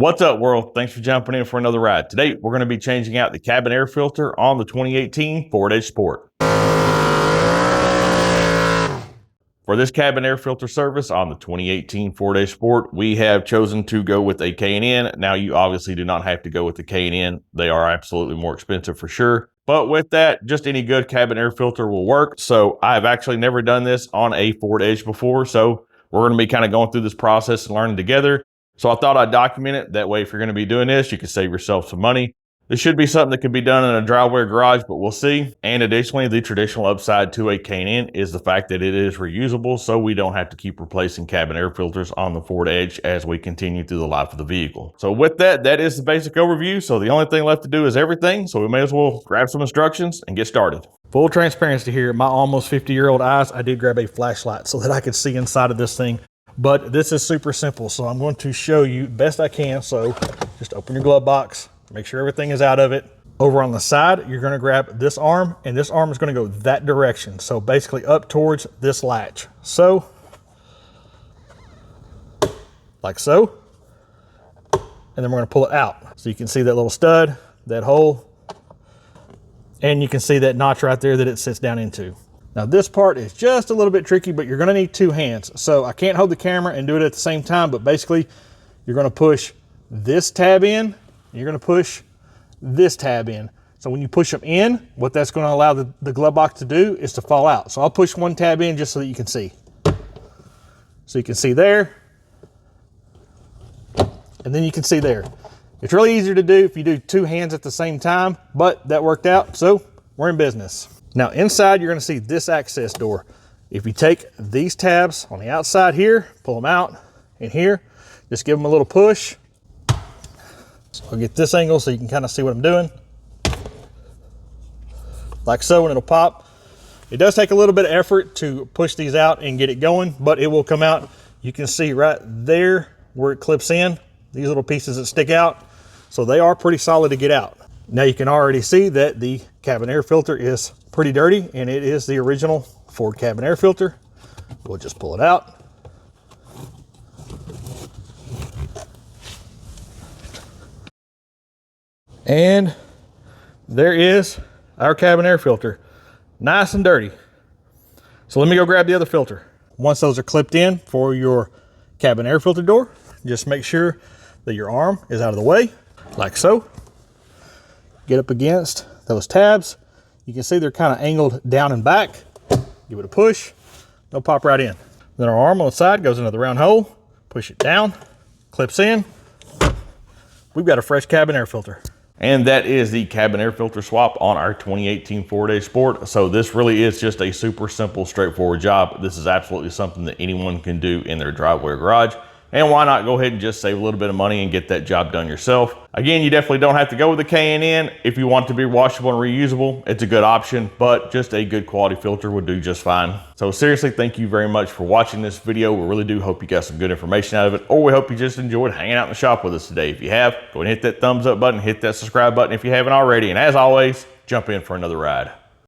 What's up, world? Thanks for jumping in for another ride. Today, we're going to be changing out the cabin air filter on the 2018 Ford Edge Sport. For this cabin air filter service on the 2018 Ford Edge Sport, we have chosen to go with a K&N. Now, you obviously do not have to go with the K&N. They are absolutely more expensive for sure. But with that, just any good cabin air filter will work. So I've actually never done this on a Ford Edge before. So we're going to be kind of going through this process and learning together. So I thought I'd document it. That way, if you're going to be doing this, you can save yourself some money. This should be something that could be done in a driveway or garage, but we'll see. And additionally, the traditional upside to a K&N is the fact that it is reusable, so we don't have to keep replacing cabin air filters on the Ford Edge as we continue through the life of the vehicle. So with that, that is the basic overview. So the only thing left to do is everything. So we may as well grab some instructions and get started. Full transparency here, my almost 50-year-old eyes, I did grab a flashlight so that I could see inside of this thing. But this is super simple, so I'm going to show you best I can. So just open your glove box, make sure everything is out of it. Over on the side, you're going to grab this arm, and this arm is going to go that direction. So basically up towards this latch. So, like so. And then we're going to pull it out. So you can see that little stud, that hole, and you can see that notch right there that it sits down into. Now this part is just a little bit tricky, but you're gonna need two hands. So I can't hold the camera and do it at the same time, but basically you're gonna push this tab in, you're gonna push this tab in. So when you push them in, what that's gonna allow the glove box to do is to fall out. So I'll push one tab in just so that you can see. So you can see there, and then you can see there. It's really easier to do if you do two hands at the same time, but that worked out, so we're in business. Now inside, you're gonna see this access door. If you take these tabs on the outside here, pull them out, and here, just give them a little push. So I'll get this angle so you can kind of see what I'm doing. Like so, and it'll pop. It does take a little bit of effort to push these out and get it going, but it will come out. You can see right there where it clips in, these little pieces that stick out. So they are pretty solid to get out. Now you can already see that the cabin air filter is pretty dirty, and it is the original Ford cabin air filter. We'll just pull it out. And there is our cabin air filter. Nice and dirty. So let me go grab the other filter. Once those are clipped in for your cabin air filter door, just make sure that your arm is out of the way, like so. Get up against those tabs. You can see they're kind of angled down and back. Give it a push, they'll pop right in. Then our arm on the side goes into the round hole, push it down, clips in. We've got a fresh cabin air filter. And that is the cabin air filter swap on our 2018 Ford Edge Sport. So this really is just a super simple, straightforward job. This is absolutely something that anyone can do in their driveway or garage. And why not go ahead and just save a little bit of money and get that job done yourself. Again, you definitely don't have to go with the K&N. If you want it to be washable and reusable, it's a good option, but just a good quality filter would do just fine. So seriously, thank you very much for watching this video. We really do hope you got some good information out of it, or we hope you just enjoyed hanging out in the shop with us today. If you have, go ahead and hit that thumbs up button, hit that subscribe button if you haven't already. And as always, jump in for another ride.